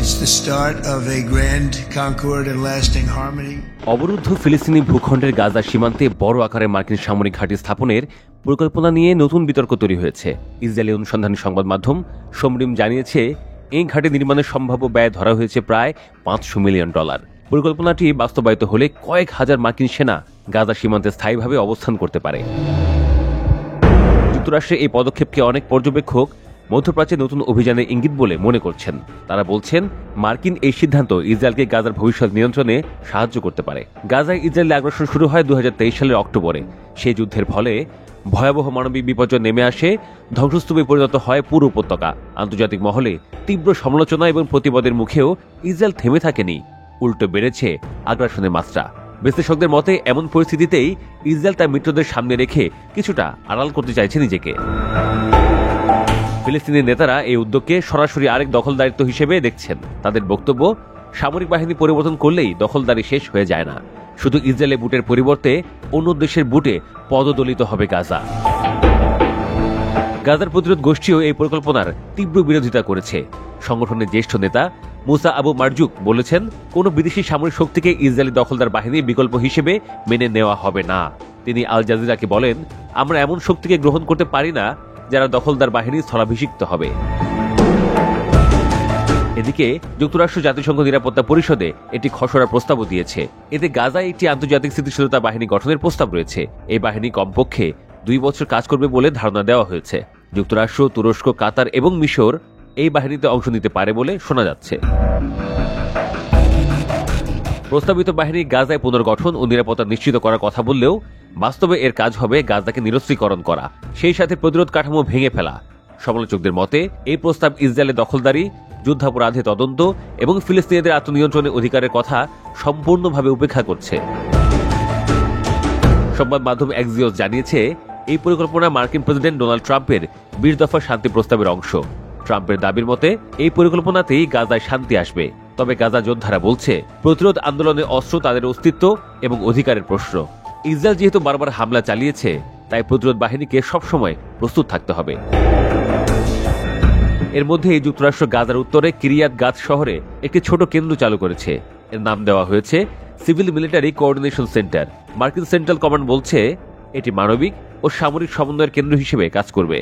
It's the start of a grand concord and lasting harmony. অবরুদ্ধ ফিলিস্তিনি ভূখণ্ডের গাজা সীমান্তে বড় আকারে মার্কিন সামরিক ঘাঁটি স্থাপনের পরিকল্পনা নিয়ে নতুন বিতর্ক তৈরি হয়েছে। ইসরায়েলি অনুসন্ধানী সংবাদ মাধ্যম সোমরিম জানিয়েছে, এই ঘাঁটি নির্মাণের সম্ভাব্য ব্যয় ধরা হয়েছে প্রায় $500 মিলিয়ন। পরিকল্পনাটি বাস্তবায়িত হলে কয়েক হাজার মার্কিন সেনা গাজা সীমান্তে স্থায়ীভাবে অবস্থান করতে পারে। যুক্তরাষ্ট্রের এই পদক্ষেপকে অনেক পর্যবেক্ষক মধ্যপ্রাচ্যে নতুন অভিযানের ইঙ্গিত বলে মনে করছেন। তারা বলছেন, মার্কিন এই সিদ্ধান্ত ইসরায়েলকে গাজার ভবিষ্যৎ নিয়ন্ত্রণে সাহায্য করতে পারে। গাজায় ইসরায়েলি আগ্রাসন শুরু হয় 2023 সালের অক্টোবরে। সেই যুদ্ধের ফলে ভয়াবহ মানবিক বিপর্যয় নেমে আসে, ধ্বংসস্তূপে পরিণত হয় পুরো উপত্যকা। আন্তর্জাতিক মহলে তীব্র সমালোচনা এবং প্রতিবাদের মুখেও ইসরায়েল থেমে থাকেনি, উল্টো বেড়েছে আগ্রাসনের মাত্রা। বিশ্লেষকদের মতে এমন পরিস্থিতিতেই ইসরায়েল তার মিত্রদের সামনে রেখে কিছুটা আড়াল করতে চাইছে নিজেকে। ফিলিস্তিনি নেতারা এই উদ্যোগকে সরাসরি আরেক দখলদারিত্ব হিসেবে দেখছেন। তাদের বক্তব্য, সামরিক বাহিনী পরিবর্তন করলেই দখলদারি শেষ হয়ে যায় না, শুধু ইসরায়েলের বুটের পরিবর্তে অন্য দেশের বুটে পদদলিত হবে গাজা। গাজার প্রতিরোধ গোষ্ঠীও এই পরিকল্পনার তীব্র বিরোধিতা করেছে। সংগঠনের জ্যেষ্ঠ নেতা মুসা আবু মারজুক বলেছেন, কোনো বিদেশি সামরিক শক্তিকে ইসরায়েলি দখলদার বাহিনীর বিকল্প হিসেবে মেনে নেওয়া হবে না। তিনি আল জাজিরাকে বলেন, আমরা এমন শক্তিকে গ্রহণ করতে পারি না যারা দখলদার বাহিনীর স্থলাভিষিক্ত হবে। এদিকে যুক্তরাষ্ট্র জাতিসংঘ নিরাপত্তা পরিষদে একটি খসড়া প্রস্তাবও দিয়েছে। এতে গাজায় একটি আন্তর্জাতিক স্থিতিশীলতা বাহিনী গঠনের প্রস্তাব রয়েছে। এই বাহিনী কমপক্ষে 2 বছর কাজ করবে বলে ধারণা দেওয়া হয়েছে। যুক্তরাষ্ট্র, তুরস্ক, কাতার এবং মিশর এই বাহিনীতে অংশ নিতে পারে বলে শোনা যাচ্ছে। প্রস্তাবিত বাহিনী গাজায় পুনর্গঠন ও নিরাপত্তা নিশ্চিত করার কথা বললেও বাস্তবে এর কাজ হবে গাজাকে নিরস্ত্রীকরণ করা, সেই সাথে প্রতিরোধ কাঠামো ভেঙে ফেলা। সমালোচকদের মতে এই প্রস্তাব ইসরায়েলের দখলদারি, যুদ্ধাপরাধে তদন্ত এবং ফিলিস্তিনিদের আত্মনিয়ন্ত্রণের অধিকারের কথা সম্পূর্ণভাবে উপেক্ষা করছে। সংবাদ মাধ্যম এক্সিওস জানিয়েছে, এই পরিকল্পনা মার্কিন প্রেসিডেন্ট ডোনাল্ড ট্রাম্পের 20 দফা শান্তি প্রস্তাবের অংশ। ট্রাম্পের দাবির মতে এই পরিকল্পনাতেই গাজায় শান্তি আসবে। তবে গাজা যোদ্ধারা বলছে, প্রতিরোধ আন্দোলনের অস্ত্র তাদের অস্তিত্ব এবং অধিকারের প্রশ্ন। ইসরায়েল যেহেতু বারবার হামলা চালিয়েছে, তাই প্রতিরোধ বাহিনীকে সবসময় প্রস্তুত থাকতে হবে। এর মধ্যে যুক্তরাষ্ট্র গাজার উত্তরে কিরিয়াত গাত শহরে একটি ছোট কেন্দ্র চালু করেছে। এর নাম দেওয়া হয়েছে সিভিল মিলিটারি কোঅর্ডিনেশন সেন্টার। মার্কিন সেন্ট্রাল কমান্ড বলছে, এটি মানবিক ও সামরিক সমন্বয়ের কেন্দ্র হিসেবে কাজ করবে।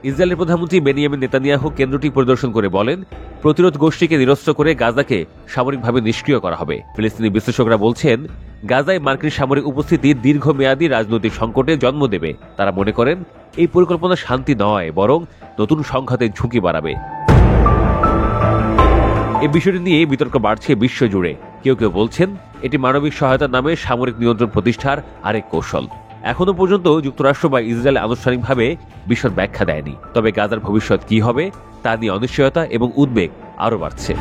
ইসরায়েলের প্রধানমন্ত্রী বেনিয়ামিন নেতানিয়াহু কেন্দ্রটি পরিদর্শন করে বলেন, প্রতিরোধ গোষ্ঠীকে নিরস্ত্র করে গাজাকে সামরিকভাবে নিষ্ক্রিয় করা হবে। ফিলিস্তিনি বিশ্লেষকরা বলছেন, গাজায় মার্কিন সামরিক উপস্থিতি দীর্ঘমেয়াদী রাজনৈতিক সংকটে জন্ম দেবে। তারা মনে করেন, এই পরিকল্পনা শান্তি নয়, বরং নতুন সংঘাতের ঝুঁকি বাড়াবে। এই বিষয়টি নিয়ে বিতর্ক বাড়ছে বিশ্বজুড়ে। কেউ কেউ বলছেন, এটি মানবিক সহায়তার নামে সামরিক নিয়ন্ত্রণ প্রতিষ্ঠার আরেক কৌশল। এখনো পর্যন্ত যুক্তরাষ্ট্র বা ইসরায়েল আনুষ্ঠানিকভাবে বিশদ ব্যাখ্যা দেয়নি। তবে গাজার ভবিষ্যৎ কি হবে তা নিয়ে অনিশ্চয়তা এবং উদ্বেগ আরও বাড়ছে।